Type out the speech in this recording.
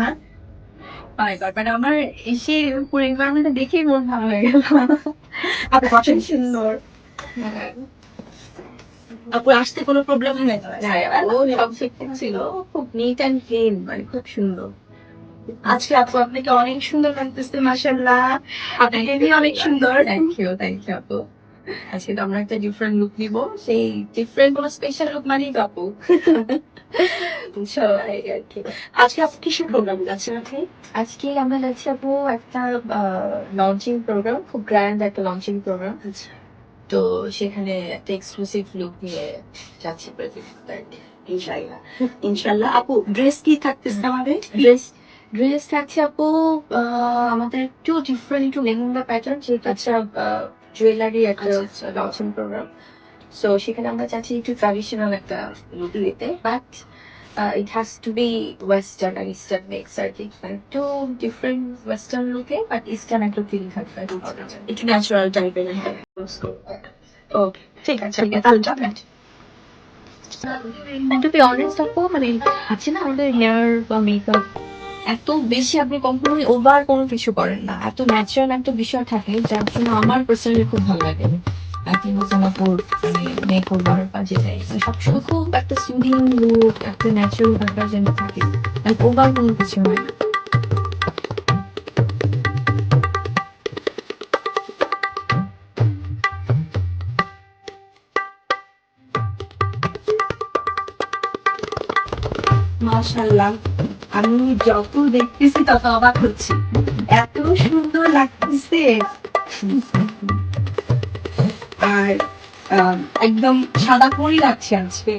না মানে আমার এসে পুরো এনভায়রনমেন্টটা দেখেই মন ভালো হয়ে গেল। আপু পছন্দ সুন্দর। আপু আসতে কোনো প্রবলেম হয় না ও সব ঠিকঠাক ছিল, খুব নিট অ্যান্ড ক্লিন, মানে খুব সুন্দর। আজকে আপু আপনাকে অনেক সুন্দর লাগতেছে মাশাআল্লাহ আপনাকে অনেক সুন্দর থ্যাংক ইউ আপু। আজকে তো আমরা একটা ডিফারেন্ট লুক নিব, সেই ডিফারেন্ট কোনো স্পেশাল লুক মানেই তো আপু। সবাই আর কি। আজকে আপু কিসের প্রোগ্রাম যাচ্ছেন আপনি আজকে আমরা যাচ্ছি আপু একটা লঞ্চিং প্রোগ্রাম, খুব গ্র্যান্ড একটা লঞ্চিং প্রোগ্রাম। তো সেখানে একটা এক্সক্লুসিভ লুক নিয়ে যাচ্ছি প্রতিযোগিতা। ইনশাআল্লাহ ইনশাআল্লাহ আপু ড্রেস কি থাকতেছে আমাদের ড্রেস থাকছে আপু আমাদের একটু ডিফারেন্ট, একটু লেহেঙ্গা প্যাটার্ন, যেটা একটা জুয়েলারি একটা লঞ্চিং প্রোগ্রাম। সো সেখানে আমরা চাচ্ছি একটু ট্র্যাডিশনাল একটা লুক দিতে, but it has to be western and eastern mix আর কি, একটু ডিফারেন্ট ওয়েস্টার্ন লুকে বাট ইস্টার্ন একটা ফিল থাকবে। একটু ন্যাচারাল টাইপের ওকে ঠিক আছে তাহলে যাবেন টু বি অনেস্ট আপু, মানে আছে না আমাদের হেয়ার বা মেকআপ, এত বেশি আপনি কখনোই ওভার কোনো কিছু করেন না, এত ন্যাচারাল একটা বিষয় থাকে যার জন্য আমার পার্সোনালি খুব ভালো লাগে। আপনি হোসেন আপুর মানে মেক ওভার বা যেটাই সবসময় খুব একটা সুদিং লুক, একটা ন্যাচারাল ব্যাপার যেন থাকে, ওভার কোনো কিছু হয় না। মাশাআল্লাহ আমি যত দেখতেছি তত অবাক হচ্ছি এত সুন্দর লাগতেছে আর একদম সাদা পরি লাগছে আজকে